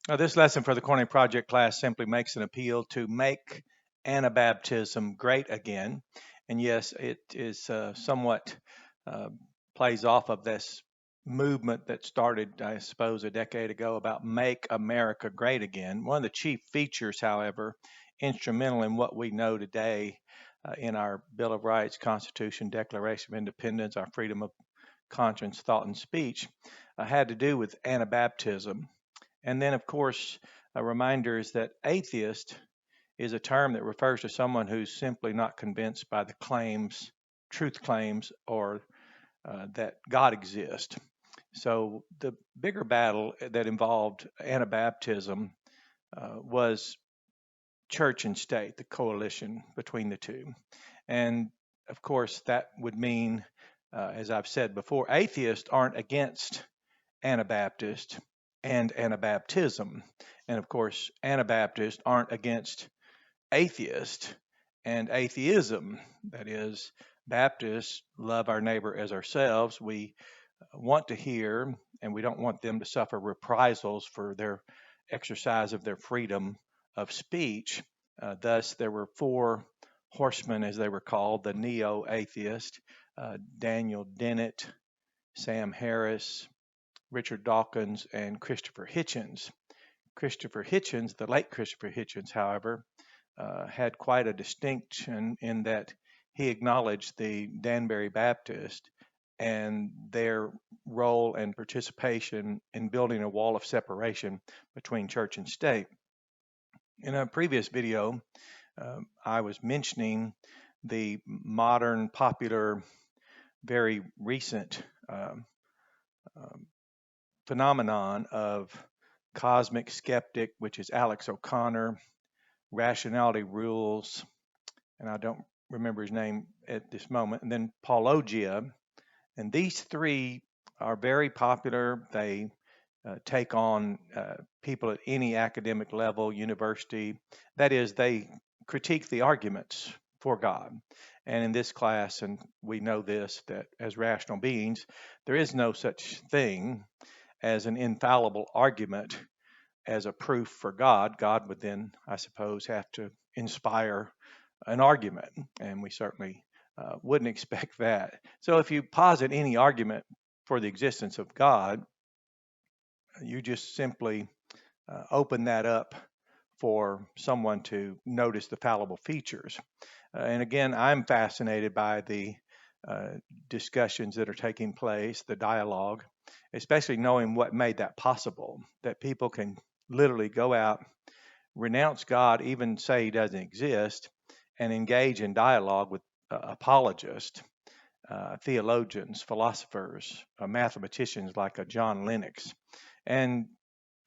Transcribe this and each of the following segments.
This lesson for the Koine Project class simply makes an appeal to make Anabaptism great again. And yes, it is somewhat uh, plays off of this movement that started, I suppose, a decade ago about Make America Great Again. One of the chief features, however, instrumental in what we know today in our Bill of Rights, Constitution, Declaration of Independence, our freedom of conscience, thought, and speech, had to do with Anabaptism. And then, of course, a reminder is that atheist is a term that refers to someone who's simply not convinced by the claims, truth claims, or that God exists. So the bigger battle that involved Anabaptism was church and state, the coalition between the two. And of course, that would mean, as I've said before, atheists aren't against Anabaptist and Anabaptism. And of course, Anabaptists aren't against atheist and atheism. That is, Baptists love our neighbor as ourselves. We want to hear, and we don't want them to suffer reprisals for their exercise of their freedom of speech. Thus, there were four horsemen, as they were called, the neo atheist, Daniel Dennett, Sam Harris, Richard Dawkins, and Christopher Hitchens. Christopher Hitchens, the late Christopher Hitchens, however, had quite a distinction in that he acknowledged the Danbury Baptist and their role and participation in building a wall of separation between church and state. In a previous video, I was mentioning the modern, popular, very recent phenomenon of cosmic skeptic, which is AlexO'Connor, rationality rules, and I don't remember his name at this moment, and then Paulogia. And these three are very popular. They take on people at any academic level, university. That is, they critique the arguments for God. And in this class, and we know this, that as rational beings, there is no such thing as an infallible argument as a proof for God. God would then, I suppose, have to inspire an argument, and we certainly wouldn't expect that. So if you posit any argument for the existence of God, you just simply open that up for someone to notice the fallible features. And again, I'm fascinated by the uh, discussions that are taking place, the dialogue, especially knowing what made that possible, that people can literally go out, renounce God, even say he doesn't exist, and engage in dialogue with apologists, theologians, philosophers, mathematicians like a John Lennox, and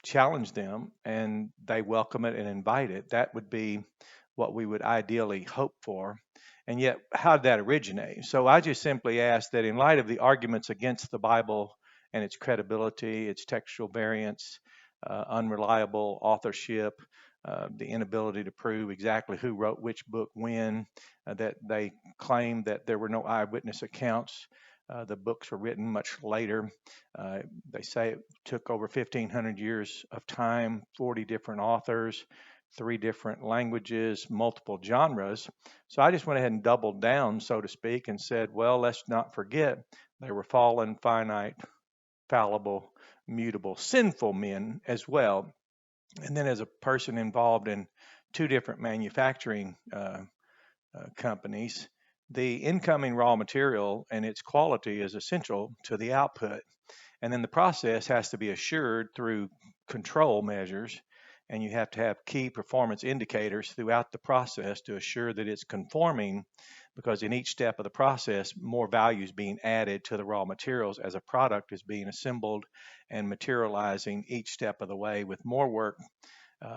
challenge them, and they welcome it and invite it. That would be what we would ideally hope for. And yet, how did that originate? So I just simply ask that in light of the arguments against the Bible and its credibility, its textual variance, unreliable authorship, the inability to prove exactly who wrote which book when, that they claim that there were no eyewitness accounts. The books were written much later. They say it took over 1,500 years of time, 40 different authors, three different languages, multiple genres. So I just went ahead and doubled down, so to speak, and said, well, let's not forget they were fallen, finite, fallible, mutable, sinful men as well. And then as a person involved in two different manufacturing companies, the incoming raw material and its quality is essential to the output. And then the process has to be assured through control measures, and you have to have key performance indicators throughout the process to assure that it's conforming, because in each step of the process, more value is being added to the raw materials as a product is being assembled and materializing each step of the way with more work,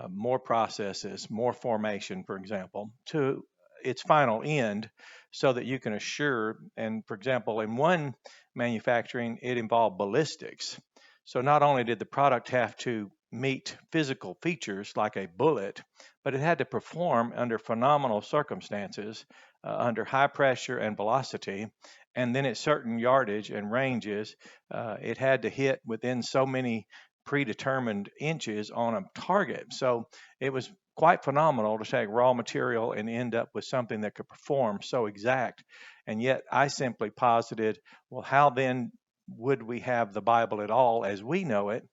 more processes, more formation, for example, to its final end, so that you can assure. And for example, in one manufacturing, it involved ballistics. So not only did the product have to meet physical features like a bullet, but it had to perform under phenomenal circumstances, under high pressure and velocity. And then at certain yardage and ranges, it had to hit within so many predetermined inches on a target. So it was quite phenomenal to take raw material and end up with something that could perform so exact. And yet I simply posited, well, how then would we have the Bible at all as we know it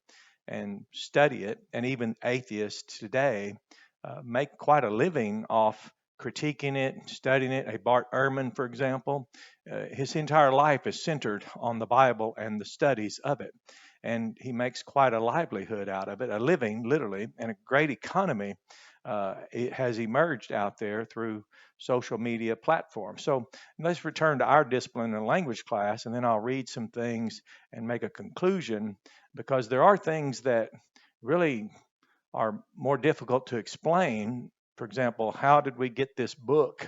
and study it? And even atheists today make quite a living off critiquing it, studying it. A Bart Ehrman, for example, his entire life is centered on the Bible and the studies of it. And he makes quite a livelihood out of it, a living, literally, and a great economy. It has emerged out there through social media platforms. So let's return to our discipline and language class, and then I'll read some things and make a conclusion, because there are things that really are more difficult to explain. For example, how did we get this book?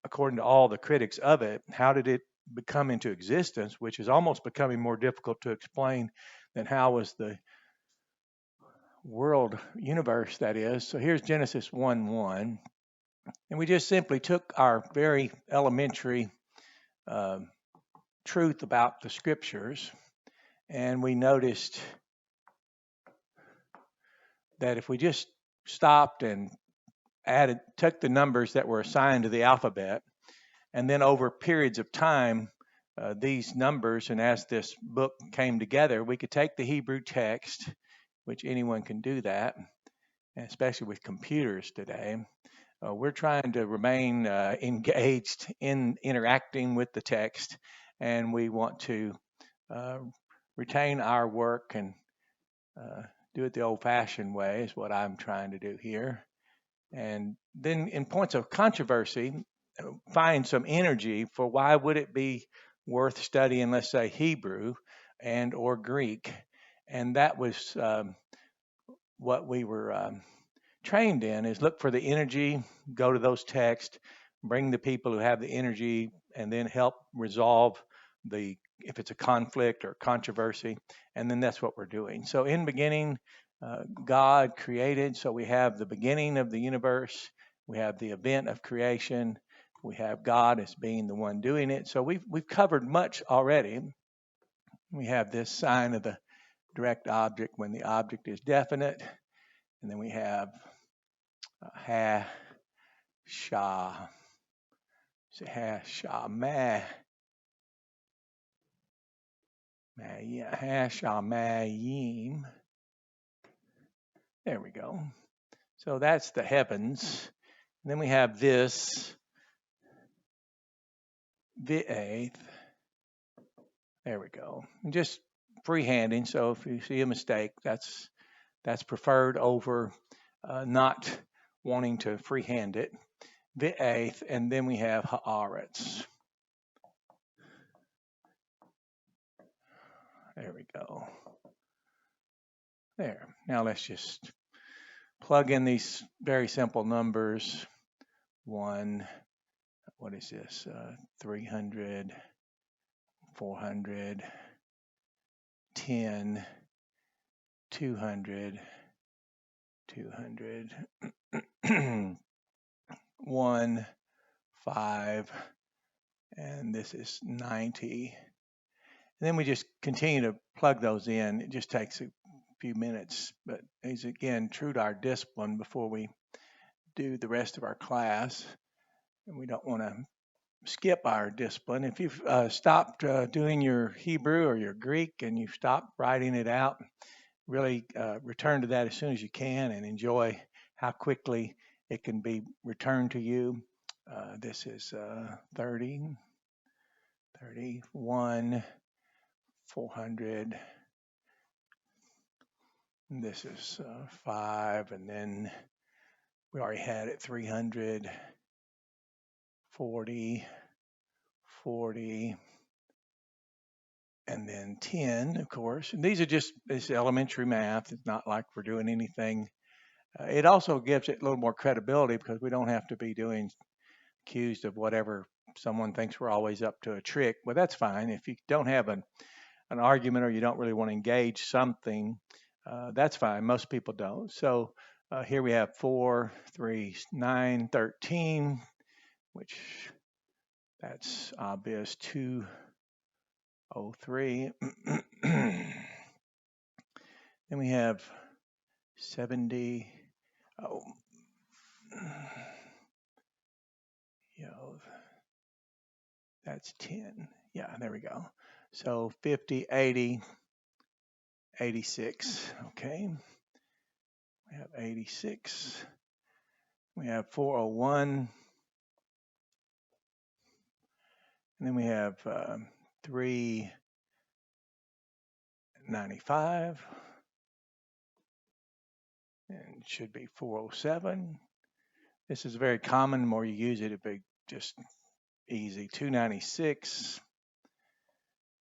According to all the critics of it, how did it become into existence, which is almost becoming more difficult to explain than how was the world universe, that is. So here's Genesis 1:1, and we just simply took our very elementary truth about the scriptures, and we noticed that if we just stopped and took the numbers that were assigned to the alphabet, and then over periods of time, these numbers, and as this book came together, we could take the Hebrew text, which anyone can do that, especially with computers today. We're trying to remain engaged in interacting with the text, and we want to retain our work and do it the old-fashioned way is what I'm trying to do here. And then in points of controversy, find some energy for why would it be worth studying, let's say, Hebrew and or Greek. And that was what we were trained in, is look for the energy, go to those texts, bring the people who have the energy, and then help resolve if it's a conflict or controversy. And then that's what we're doing. So in beginning, God created. So we have the beginning of the universe. We have the event of creation. We have God as being the one doing it. So we've covered much already. We have this sign of the direct object when the object is definite. And then we have ha, sha, ha, sha, ma, ha, sha, ma, yim. There we go. So that's the heavens. And then we have this, the eighth. There we go. And just freehanding. So if you see a mistake, that's preferred over not wanting to freehand it. The eighth, and then we have haaretz. There we go. There. Now let's just plug in these very simple numbers. 1, what is this? 300, 400, 10, 200, 200, 1, 5, and this is 90. And then we just continue to plug those in. It just takes a few minutes, but it's again true to our discipline before we do the rest of our class. And we don't want to skip our discipline. If you've stopped doing your Hebrew or your Greek and you've stopped writing it out, really return to that as soon as you can and enjoy how quickly it can be returned to you. This is 30, 31, 400. And this is 5, and then we already had it 300, 40, 40, and then 10, of course. And these are just this elementary math. It's not like we're doing anything. It also gives it a little more credibility because we don't have to be accused of whatever someone thinks we're always up to a trick. Well, that's fine. If you don't have an argument or you don't really want to engage something, that's fine. Most people don't. So here we have 4, 3, 9, 13, which that's obvious, 203. Then we have 70. Oh, that's 10. Yeah, there we go. So 50, 80, 86. Okay. We have 86. We have 401. And then we have 395. And it should be 407. This is very common. The more you use it, it'd be just easy. 296.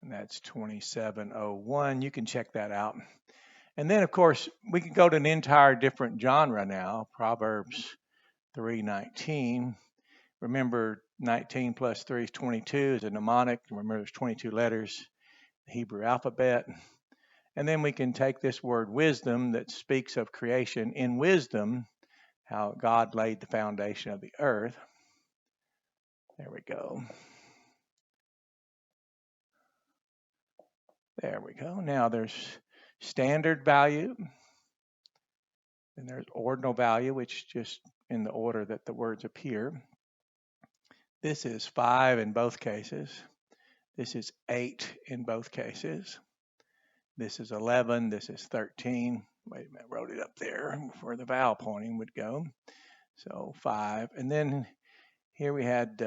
And that's 2701. You can check that out. And then, of course, we can go to an entire different genre now. Proverbs 3:19. Remember, 19 plus 3 is 22 is a mnemonic. Remember, there's 22 letters, the Hebrew alphabet. And then we can take this word wisdom that speaks of creation. In wisdom, how God laid the foundation of the earth. There we go. There we go. Now there's standard value. And there's ordinal value, which just in the order that the words appear. This is 5 in both cases. This is 8 in both cases. This is 11. This is 13. Wait a minute, wrote it up there where the vowel pointing would go. So 5. And then here we had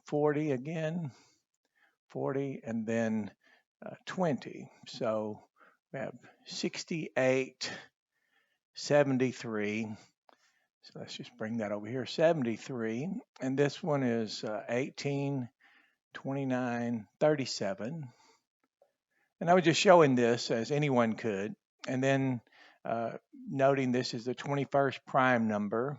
40 again, 40, and then 20. So we have 68, 73. So let's just bring that over here, 73. And this one is 18, 29, 37. And I was just showing this as anyone could. And then noting this is the 21st prime number.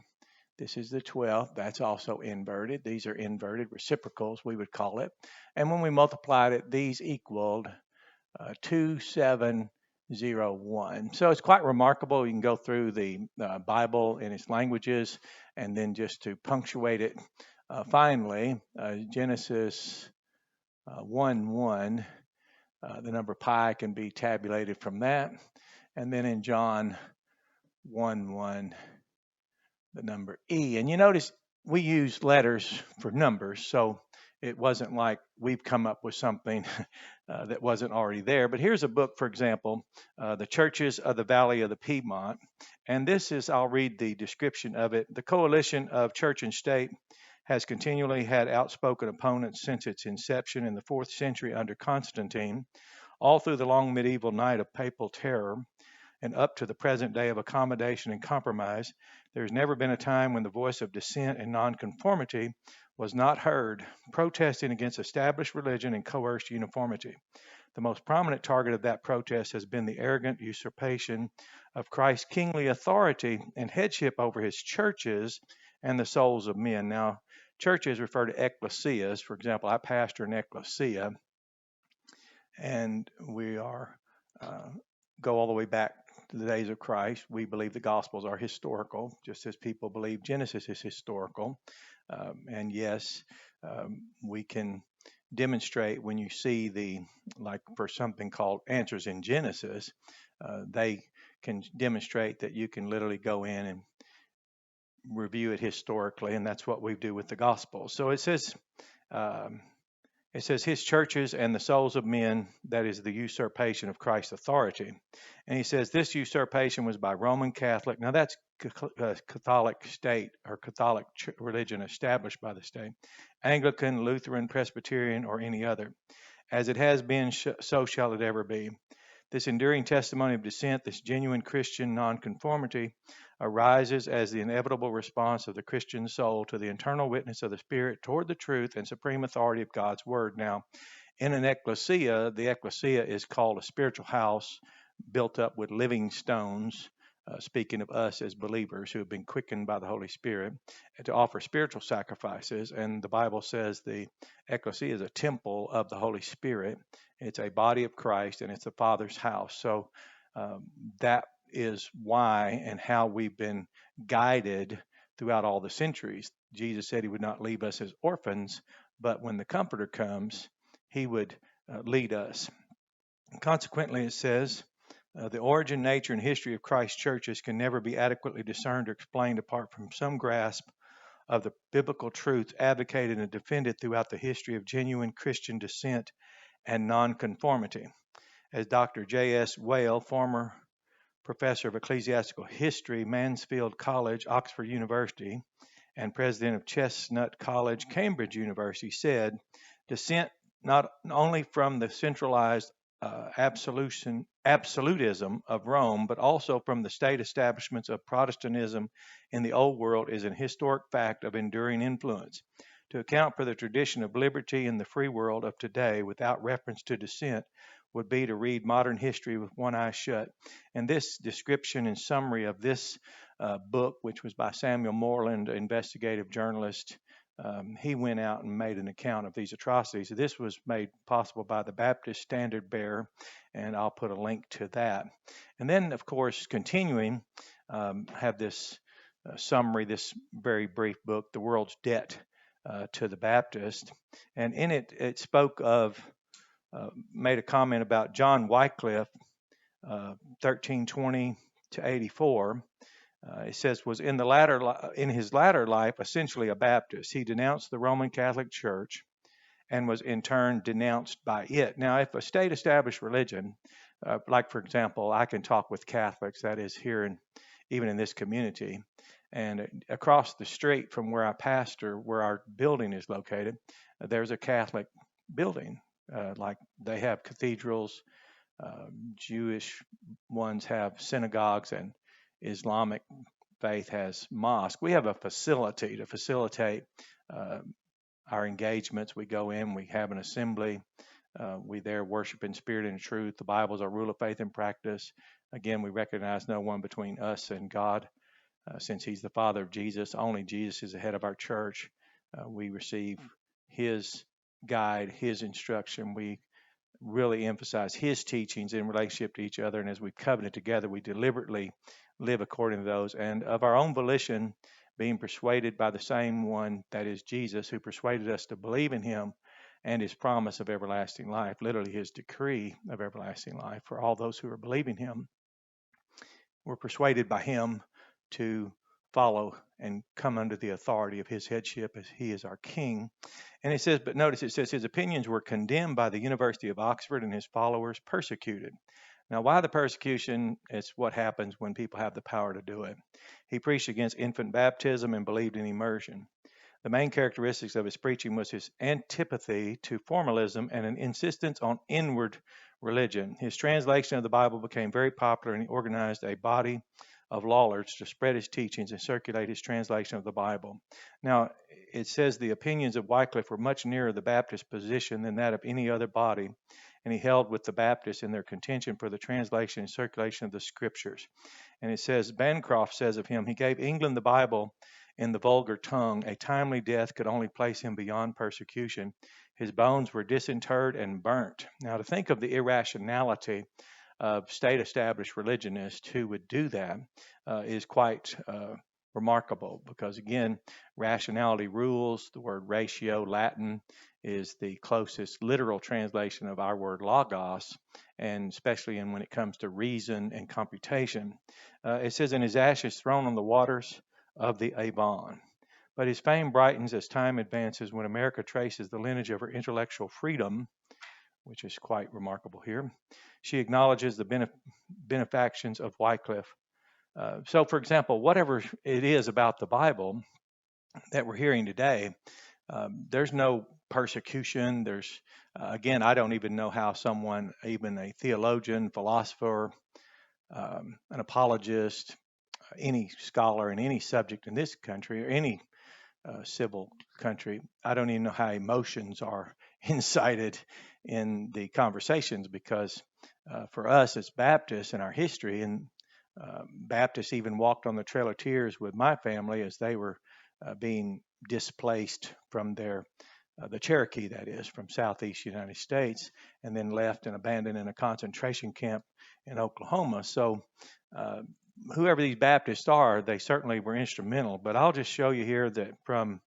This is the 12th. That's also inverted. These are inverted reciprocals, we would call it. And when we multiplied it, these equaled 2701. So it's quite remarkable. You can go through the Bible in its languages, and then just to punctuate it, finally, Genesis 1:1, the number pi can be tabulated from that. And then in John 1:1, the number E. And you notice we use letters for numbers, so it wasn't like we've come up with something that wasn't already there. But here's a book, for example, The Churches of the Valley of the Piemont. And this is, I'll read the description of it. The coalition of church and state has continually had outspoken opponents since its inception in the 4th century under Constantine, all through the long medieval night of papal terror, and up to the present day of accommodation and compromise. There has never been a time when the voice of dissent and nonconformity was not heard, protesting against established religion and coerced uniformity. The most prominent target of that protest has been the arrogant usurpation of Christ's kingly authority and headship over his churches and the souls of men. Now, churches refer to ecclesias. For example, I pastor an ecclesia, and we are go all the way back to the days of Christ. We believe the Gospels are historical, just as people believe Genesis is historical. And yes, we can demonstrate when you see like for something called Answers in Genesis, they can demonstrate that you can literally go in and review it historically, and that's what we do with the Gospels. So it says his churches and the souls of men, that is the usurpation of Christ's authority. And he says this usurpation was by Roman Catholic. Now that's Catholic state or Catholic religion established by the state. Anglican, Lutheran, Presbyterian, or any other. As it has been, so shall it ever be. This enduring testimony of dissent, this genuine Christian nonconformity, arises as the inevitable response of the Christian soul to the internal witness of the Spirit toward the truth and supreme authority of God's Word. Now, in an ecclesia, the ecclesia is called a spiritual house built up with living stones, speaking of us as believers who have been quickened by the Holy Spirit, to offer spiritual sacrifices. And the Bible says the ecclesia is a temple of the Holy Spirit. It's a body of Christ, and it's the Father's house. So that is why and how we've been guided throughout all the centuries. Jesus said he would not leave us as orphans, but when the Comforter comes, he would lead us. Consequently, it says, The origin, nature, and history of Christ's churches can never be adequately discerned or explained apart from some grasp of the biblical truths advocated and defended throughout the history of genuine Christian dissent and nonconformity. As Dr. J.S. Whale, former professor of ecclesiastical history, Mansfield College, Oxford University, and president of Chestnut College, Cambridge University, said, dissent not only from the centralized absolutism of Rome, but also from the state establishments of Protestantism in the Old World is an historic fact of enduring influence. To account for the tradition of liberty in the free world of today without reference to dissent would be to read modern history with one eye shut. And this description and summary of this book, which was by Samuel Moreland, investigative journalist, he went out and made an account of these atrocities. This was made possible by the Baptist Standard Bearer, and I'll put a link to that. And then, of course, continuing, have this summary, this very brief book, The World's Debt to the Baptist. And in it, it spoke of, made a comment about John Wycliffe, 1320 to 84. It says, was in his latter life essentially a Baptist. He denounced the Roman Catholic Church and was in turn denounced by it. Now, if a state-established religion, like for example, I can talk with Catholics, that is here even in this community, and across the street from where I pastor, where our building is located, there's a Catholic building. Like they have cathedrals, Jewish ones have synagogues, and Islamic faith has mosque. We have a facility to facilitate our engagements. We go in, we have an assembly, we there worship in spirit and truth. The Bible is our rule of faith and practice. Again, we recognize no one between us and God, since He's the Father of Jesus. Only Jesus is the head of our church. We receive His guide, His instruction. We really emphasize His teachings in relationship to each other, and as we covenant together, we deliberately live according to those, and of our own volition, being persuaded by the same one, that is Jesus, who persuaded us to believe in Him and His promise of everlasting life, literally His decree of everlasting life for all those who are believing Him. We're persuaded by Him to follow and come under the authority of His headship as He is our King. And it says, but notice it says his opinions were condemned by the University of Oxford and his followers persecuted. Now, why the persecution? It's what happens when people have the power to do it. He preached against infant baptism and believed in immersion. The main characteristics of his preaching was his antipathy to formalism and an insistence on inward religion. His translation of the Bible became very popular, and he organized a body of lawlords to spread his teachings and circulate his translation of the Bible. Now, it says the opinions of Wycliffe were much nearer the Baptist position than that of any other body, and he held with the Baptists in their contention for the translation and circulation of the Scriptures. And it says, Bancroft says of him, he gave England the Bible in the vulgar tongue. A timely death could only place him beyond persecution. His bones were disinterred and burnt. Now, to think of the irrationality of state-established religionists who would do that is quite remarkable, because again, rationality rules. The word ratio, Latin, is the closest literal translation of our word logos, and especially when it comes to reason and computation. It says, in his ashes thrown on the waters of the Avon. But his fame brightens as time advances when America traces the lineage of her intellectual freedom, which is quite remarkable here. She acknowledges the benefactions of Wycliffe. So, for example, whatever it is about the Bible that we're hearing today, there's no persecution. There's, again, I don't even know how someone, even a theologian, philosopher, an apologist, any scholar in any subject in this country or any civil country, I don't even know how emotions are incited in the conversations, because for us as Baptists in our history, and Baptists even walked on the Trail of Tears with my family as they were being displaced from the Cherokee, that is, from Southeast United States, and then left and abandoned in a concentration camp in Oklahoma. So whoever these Baptists are, they certainly were instrumental. But I'll just show you here that from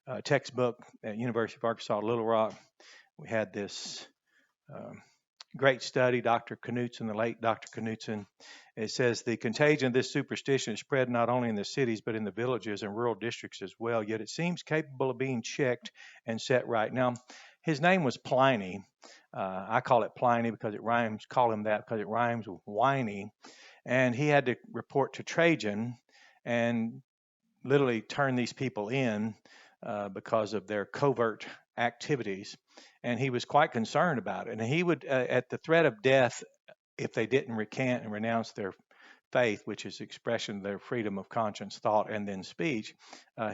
a textbook at University of Arkansas, Little Rock, we had this great study, Dr. Knutson, the late Dr. Knutson. It says the contagion of this superstition is spread not only in the cities but in the villages and rural districts as well, yet it seems capable of being checked and set right. Now, his name was Pliny. I call it Pliny because it rhymes, call him that because it rhymes with whiny. And he had to report to Trajan and literally turn these people in because of their covert activities. And he was quite concerned about it. And he would, at the threat of death, if they didn't recant and renounce their faith, which is expression of their freedom of conscience, thought, and then speech,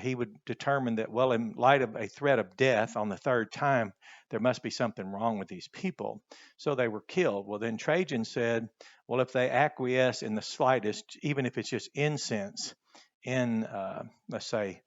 he would determine that, well, in light of a threat of death on the third time, there must be something wrong with these people. So they were killed. Well, then Trajan said, well, if they acquiesce in the slightest, even if it's just incense, in, let's say,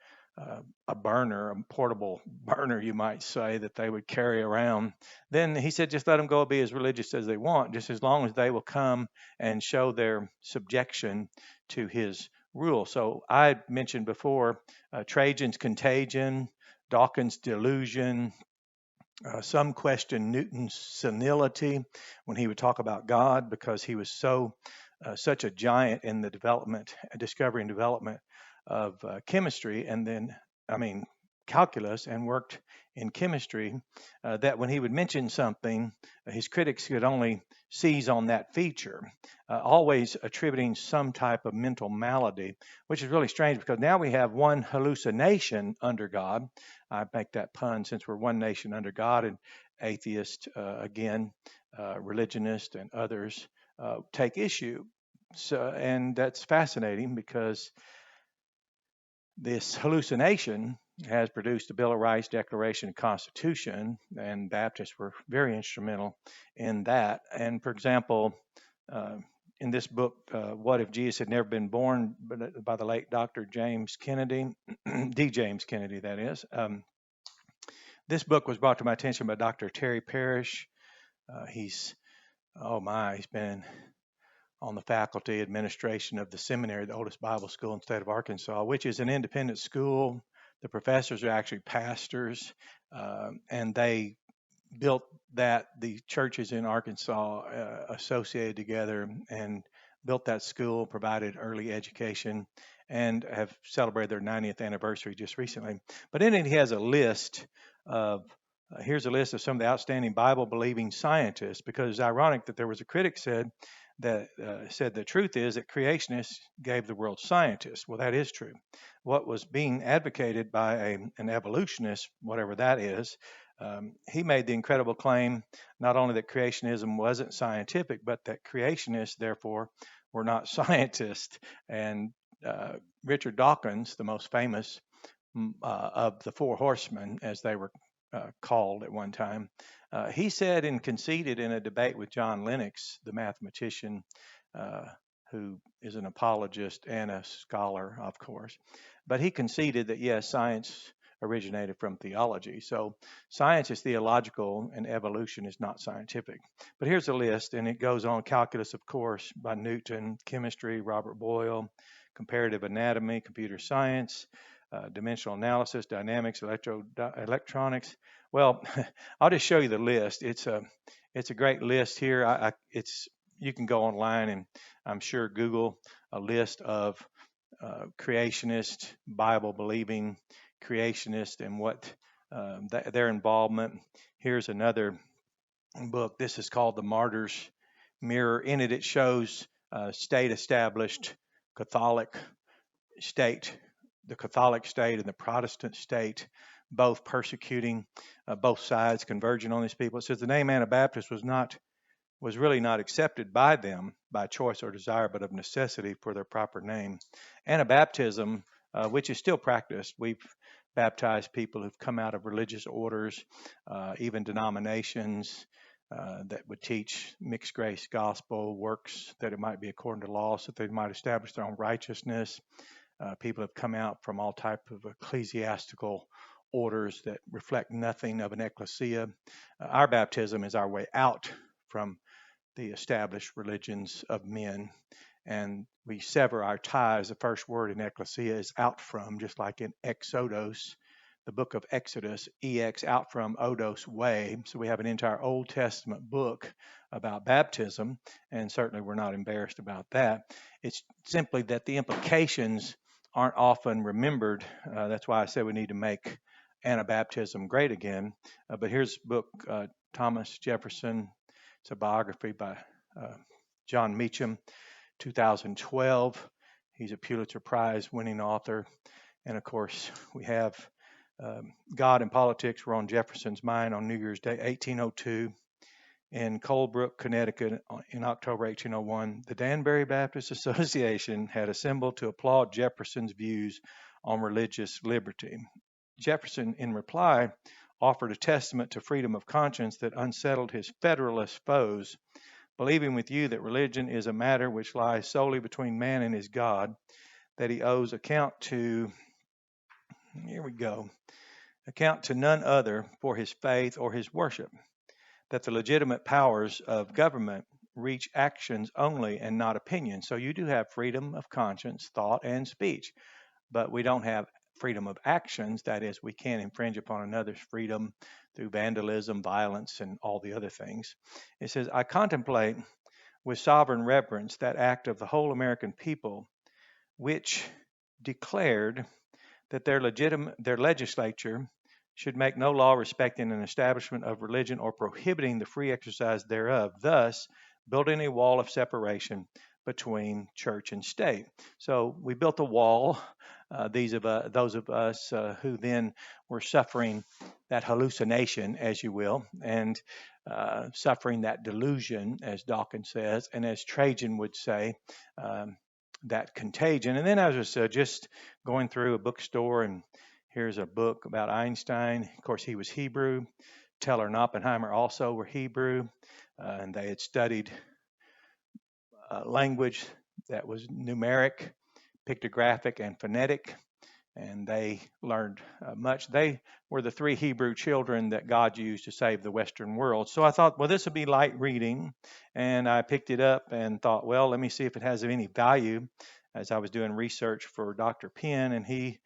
a burner, a portable burner, you might say, that they would carry around, then he said, just let them go be as religious as they want, just as long as they will come and show their subjection to his rule. So I mentioned before Trajan's contagion, Dawkins' delusion. Some question Newton's senility when he would talk about God because he was such a giant in the discovery and development of chemistry, and then, I mean, calculus, and worked in chemistry, that when he would mention something, his critics could only seize on that feature, always attributing some type of mental malady, which is really strange because now we have one hallucination under God. I make that pun since we're one nation under God, and atheists, again, religionists, and others take issue. So, and that's fascinating because this hallucination has produced the Bill of Rights, Declaration, and Constitution, and Baptists were very instrumental in that. And for example, in this book, What If Jesus Had Never Been Born, by the late Dr. James Kennedy, D. James Kennedy, that is. This book was brought to my attention by Dr. Terry Parrish. He's been on the faculty administration of the seminary, the oldest Bible school in the state of Arkansas, which is an independent school. The professors are actually pastors, and they built the churches in Arkansas associated together and built that school, provided early education, and have celebrated their 90th anniversary just recently. But in it, he has a list of here's a list of some of the outstanding Bible-believing scientists, because it's ironic that there was a critic said the truth is that creationists gave the world scientists. Well, that is true. What was being advocated by an evolutionist, whatever that is, he made the incredible claim not only that creationism wasn't scientific, but that creationists, therefore, were not scientists. And Richard Dawkins, the most famous of the four horsemen, as they were called at one time, he said and conceded in a debate with John Lennox, the mathematician, who is an apologist and a scholar, of course, but he conceded that, yes, science originated from theology. So science is theological and evolution is not scientific. But here's a list, and it goes on: calculus, of course, by Newton; chemistry, Robert Boyle; comparative anatomy, computer science; dimensional analysis, dynamics, electronics. Well, I'll just show you the list. It's a great list here. You can go online and I'm sure Google a list of creationist, Bible-believing creationists and what their involvement. Here's another book. This is called The Martyr's Mirror. In it, it shows state-established Catholic state, the Catholic state and the Protestant state, both persecuting both sides, converging on these people. It says the name Anabaptist was really not accepted by them by choice or desire, but of necessity for their proper name. Anabaptism, which is still practiced, we've baptized people who've come out of religious orders, even denominations that would teach mixed grace gospel, works that it might be according to law, so that they might establish their own righteousness. People have come out from all type of ecclesiastical orders that reflect nothing of an ecclesia. Our baptism is our way out from the established religions of men, and we sever our ties. The first word in ecclesia is out from, just like in exodos, the book of Exodus, EX, out from Odos way. So we have an entire Old Testament book about baptism, and certainly we're not embarrassed about that. It's simply that the implications aren't often remembered. That's why I said we need to make Anabaptism great again. But here's a book, Thomas Jefferson. It's a biography by John Meacham, 2012. He's a Pulitzer Prize winning author. And of course, we have God and politics were on Jefferson's mind on New Year's Day, 1802. In Colebrook, Connecticut, in October 1801, the Danbury Baptist Association had assembled to applaud Jefferson's views on religious liberty. Jefferson, in reply, offered a testament to freedom of conscience that unsettled his Federalist foes, believing with you that religion is a matter which lies solely between man and his God, that he owes account to, account to none other for his faith or his worship, that the legitimate powers of government reach actions only and not opinions. So you do have freedom of conscience, thought, and speech, but we don't have freedom of actions. That is, we can infringe upon another's freedom through vandalism, violence, and all the other things. It says, I contemplate with sovereign reverence that act of the whole American people, which declared that their legislature should make no law respecting an establishment of religion or prohibiting the free exercise thereof, thus building a wall of separation between church and state. So we built a wall. Those of us who then were suffering that hallucination, as you will, and suffering that delusion, as Dawkins says, and as Trajan would say, that contagion. And then I was just going through a bookstore, and here's a book about Einstein. Of course, he was Hebrew. Teller and Oppenheimer also were Hebrew, and they had studied language that was numeric, pictographic, and phonetic, and they learned much. They were the three Hebrew children that God used to save the Western world. So I thought, well, this would be light reading, and I picked it up and thought, well, let me see if it has any value, as I was doing research for Dr. Penn, and he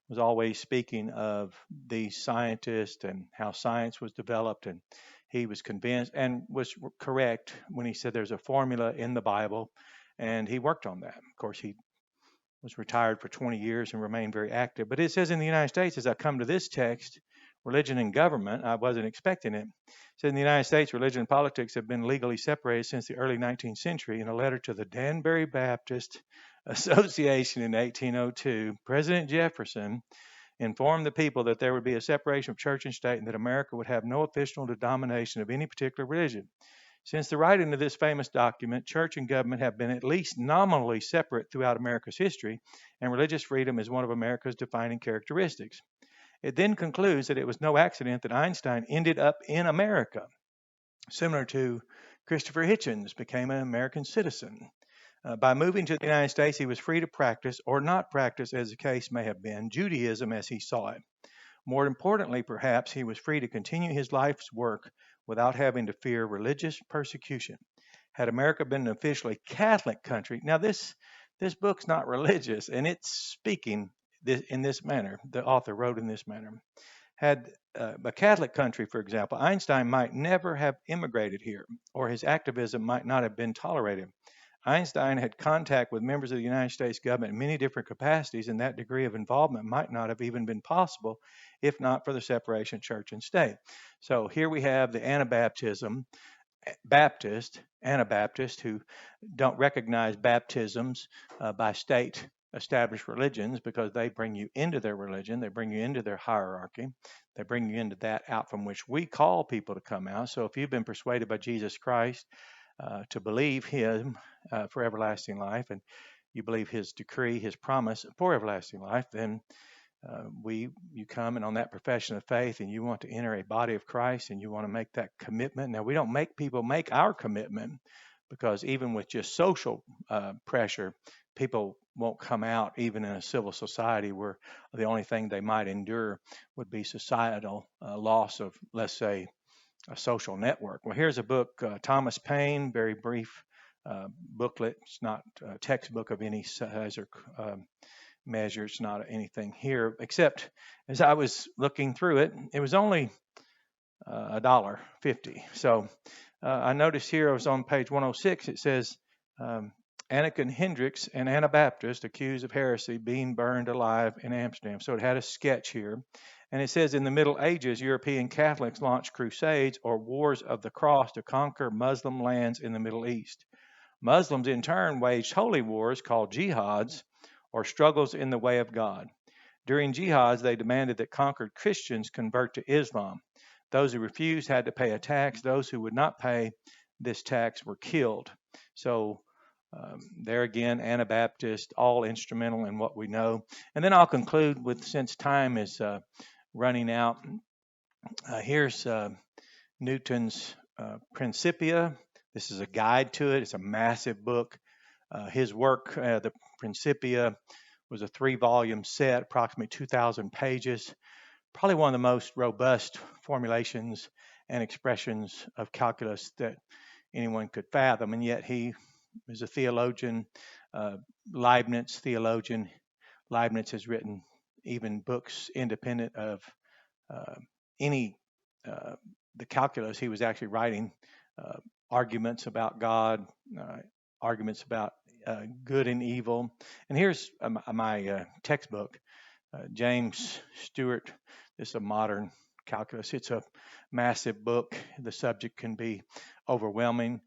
was always speaking of these scientists and how science was developed, and he was convinced and was correct when he said there's a formula in the Bible, and he worked on that. Of course, he was retired for 20 years and remained very active. But it says in the United States, as I come to this text, religion and government, I wasn't expecting it. It says in the United States, religion and politics have been legally separated since the early 19th century. In a letter to the Danbury Baptist Association in 1802, President Jefferson informed the people that there would be a separation of church and state and that America would have no official denomination of any particular religion. Since the writing of this famous document, church and government have been at least nominally separate throughout America's history, and religious freedom is one of America's defining characteristics. It then concludes that it was no accident that Einstein ended up in America, similar to Christopher Hitchens became an American citizen. By moving to the United States, he was free to practice, or not practice as the case may have been, Judaism as he saw it. More importantly, perhaps, he was free to continue his life's work without having to fear religious persecution. Had America been an officially Catholic country, now this book's not religious, and it's speaking in this manner. The author wrote in this manner. Had a Catholic country, for example, Einstein might never have immigrated here, or his activism might not have been tolerated. Einstein had contact with members of the United States government in many different capacities, and that degree of involvement might not have even been possible if not for the separation of church and state. So here we have the Anabaptists who don't recognize baptisms by state established religions because they bring you into their religion, they bring you into their hierarchy, they bring you into that out from which we call people to come out. So if you've been persuaded by Jesus Christ to believe him for everlasting life, and you believe his decree, his promise for everlasting life, then you come and on that profession of faith and you want to enter a body of Christ and you want to make that commitment. Now, we don't make people make our commitment because even with just social pressure, people won't come out even in a civil society where the only thing they might endure would be societal loss of, let's say, a social network. Well, here's a book, Thomas Paine, very brief booklet. It's not a textbook of any size or measure. It's not anything here, except as I was looking through it, it was only $1.50. So I noticed here, I was on page 106, it says, Anakin Hendricks, an Anabaptist accused of heresy, being burned alive in Amsterdam. So it had a sketch here. And it says in the Middle Ages, European Catholics launched crusades or wars of the cross to conquer Muslim lands in the Middle East. Muslims in turn waged holy wars called jihads or struggles in the way of God. During jihads, they demanded that conquered Christians convert to Islam. Those who refused had to pay a tax. Those who would not pay this tax were killed. So there again, Anabaptists, all instrumental in what we know. And then I'll conclude with, since time is running out, here's Newton's Principia. This is a guide to it. It's a massive book. His work, the Principia, was a 3-volume set, approximately 2,000 pages. Probably one of the most robust formulations and expressions of calculus that anyone could fathom. And yet he is a theologian, Leibniz theologian. Leibniz has written even books independent of any the calculus. He was actually writing arguments about God, arguments about good and evil. And here's my textbook, James Stewart. This is a modern calculus. It's a massive book. The subject can be overwhelming.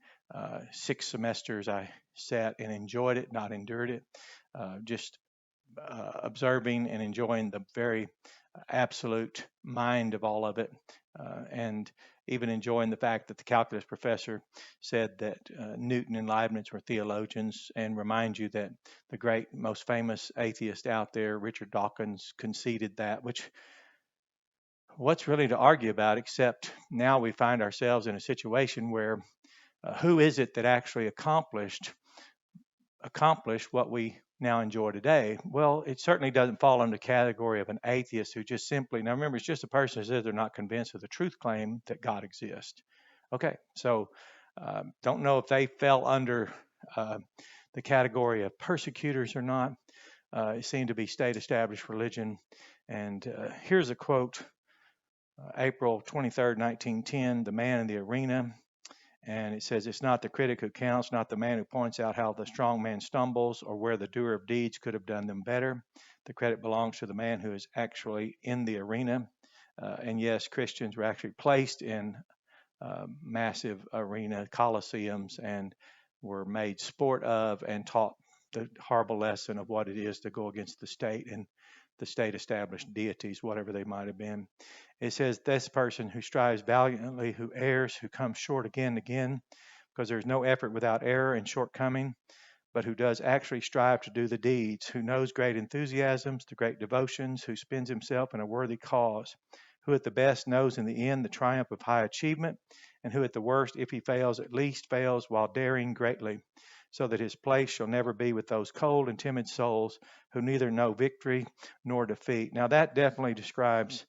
6 semesters I sat and enjoyed it, not endured it. Just observing and enjoying the very absolute mind of all of it, and even enjoying the fact that the calculus professor said that Newton and Leibniz were theologians, and remind you that the great, most famous atheist out there, Richard Dawkins, conceded that, which what's really to argue about, except now we find ourselves in a situation where who is it that actually accomplished what we now enjoy today? Well, it certainly doesn't fall under the category of an atheist who just simply, now remember, it's just a person who says they're not convinced of the truth claim that God exists. Okay, so don't know if they fell under the category of persecutors or not. It seemed to be state-established religion. And here's a quote, April 23rd, 1910, The Man in the Arena. And it says, it's not the critic who counts, not the man who points out how the strong man stumbles or where the doer of deeds could have done them better. The credit belongs to the man who is actually in the arena. And yes, Christians were actually placed in massive arena coliseums and were made sport of and taught the horrible lesson of what it is to go against the state and the state-established deities, whatever they might have been. It says, this person who strives valiantly, who errs, who comes short again and again, because there's no effort without error and shortcoming, but who does actually strive to do the deeds, who knows great enthusiasms, the great devotions, who spends himself in a worthy cause, who at the best knows in the end the triumph of high achievement, and who at the worst, if he fails, at least fails while daring greatly, so that his place shall never be with those cold and timid souls who neither know victory nor defeat. Now that definitely describes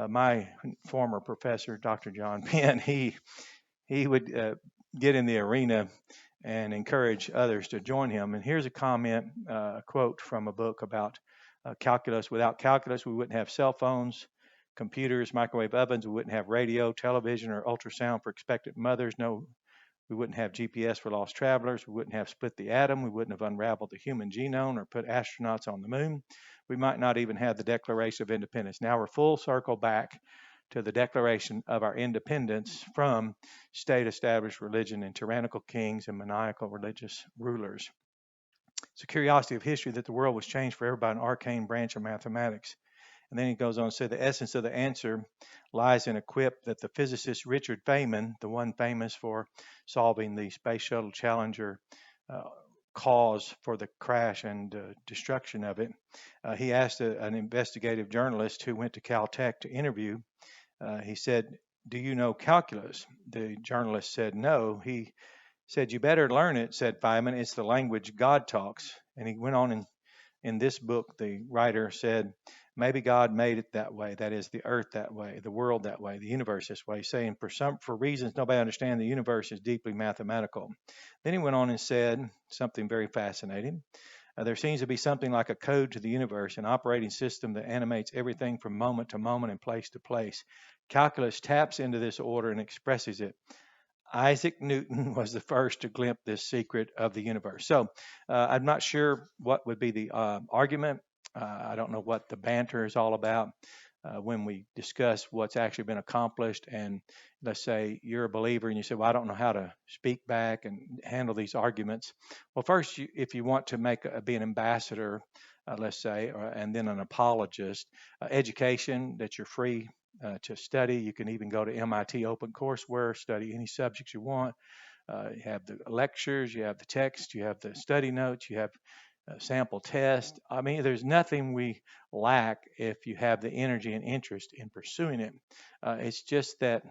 my former professor, Dr. John Penn. He would get in the arena and encourage others to join him. And here's a comment, a quote from a book about calculus. Without calculus, we wouldn't have cell phones, computers, microwave ovens. We wouldn't have radio, television, or ultrasound for expectant mothers. No, we wouldn't have GPS for lost travelers. We wouldn't have split the atom. We wouldn't have unraveled the human genome or put astronauts on the moon. We might not even have the Declaration of Independence. Now we're full circle back to the declaration of our independence from state-established religion and tyrannical kings and maniacal religious rulers. It's a curiosity of history that the world was changed forever by an arcane branch of mathematics. And then he goes on to say the essence of the answer lies in a quip that the physicist Richard Feynman, the one famous for solving the Space Shuttle Challenger cause for the crash and destruction of it, he asked an investigative journalist who went to Caltech to interview, he said, do you know calculus? The journalist said no. He said, you better learn it, said Feynman. It's the language God talks. And he went on in this book, the writer said, maybe God made it that way. That is, the earth that way, the world that way, the universe this way, saying for reasons nobody understands, the universe is deeply mathematical. Then he went on and said something very fascinating. There seems to be something like a code to the universe, an operating system that animates everything from moment to moment and place to place. Calculus taps into this order and expresses it. Isaac Newton was the first to glimpse this secret of the universe. So I'm not sure what would be the argument. I don't know what the banter is all about when we discuss what's actually been accomplished. And let's say you're a believer and you say, well, I don't know how to speak back and handle these arguments. Well, first, if you want to be an ambassador, let's say, and then an apologist, education that you're free to study. You can even go to MIT OpenCourseWare, study any subjects you want. You have the lectures, you have the text, you have the study notes, you have sample test. I mean, there's nothing we lack if you have the energy and interest in pursuing it. It's just that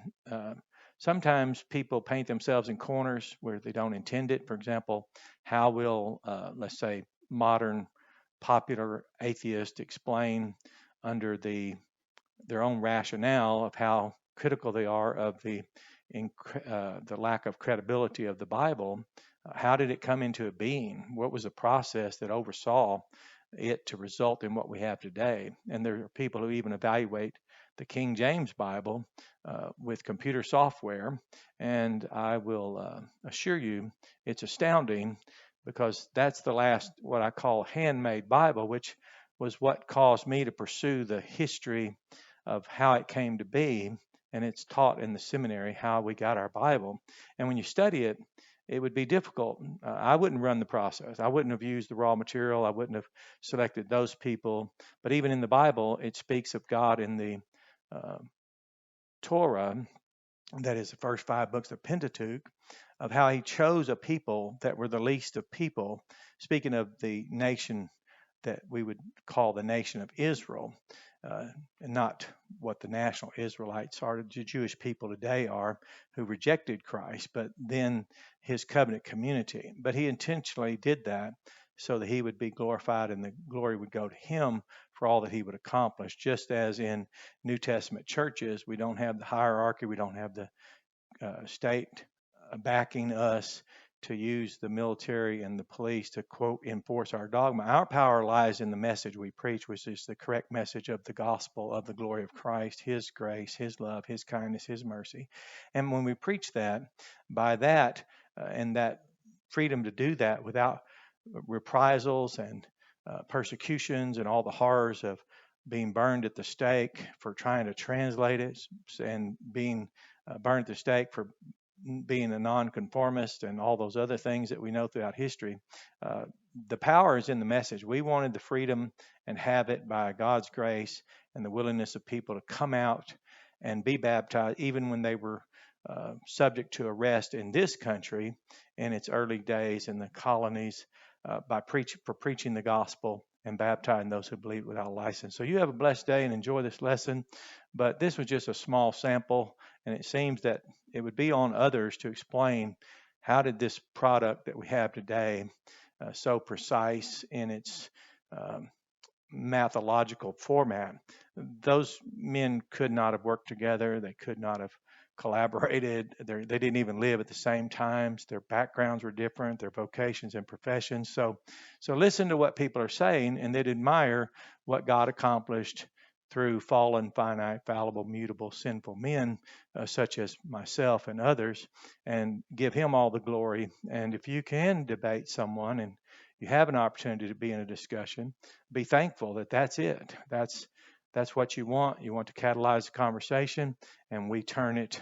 sometimes people paint themselves in corners where they don't intend it. For example, how will, let's say, modern popular atheists explain under their own rationale of how critical they are of the lack of credibility of the Bible? How did it come into being? What was the process that oversaw it to result in what we have today? And there are people who even evaluate the King James Bible with computer software, and I will assure you it's astounding, because that's the last, what I call, handmade Bible, which was what caused me to pursue the history of how it came to be. And it's taught in the seminary how we got our Bible. And when you study it, it would be difficult. I wouldn't run the process. I wouldn't have used the raw material. I wouldn't have selected those people. But even in the Bible, it speaks of God in the Torah, that is the first 5 books of Pentateuch, of how he chose a people that were the least of people, speaking of the nation that we would call the nation of Israel, and not what the national Israelites are, the Jewish people today are, who rejected Christ, but then his covenant community. But he intentionally did that so that he would be glorified and the glory would go to him for all that he would accomplish. Just as in New Testament churches, we don't have the hierarchy, we don't have the state backing us to use the military and the police to, quote, enforce our dogma. Our power lies in the message we preach, which is the correct message of the gospel of the glory of Christ, his grace, his love, his kindness, his mercy. And when we preach that, by that and that freedom to do that without reprisals and persecutions and all the horrors of being burned at the stake for trying to translate it, and being burned at the stake for being a nonconformist and all those other things that we know throughout history. The power is in the message. We wanted the freedom and have it by God's grace and the willingness of people to come out and be baptized, even when they were subject to arrest in this country in its early days in the colonies, for preaching the gospel and baptizing those who believe without a license. So you have a blessed day and enjoy this lesson. But this was just a small sample, and it seems that it would be on others to explain how did this product that we have today, so precise in its mathological format, those men could not have worked together. They could not have collaborated. They didn't even live at the same times. Their backgrounds were different, their vocations and professions. So listen to what people are saying, and they'd admire what God accomplished through fallen, finite, fallible, mutable, sinful men, such as myself and others, and give him all the glory. And if you can debate someone and you have an opportunity to be in a discussion, be thankful that that's it. That's what you want. You want to catalyze the conversation, and we turn it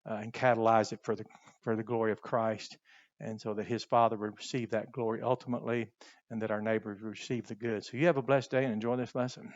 and catalyze it for the glory of Christ, and so that his Father would receive that glory ultimately, and that our neighbors would receive the good. So you have a blessed day and enjoy this lesson.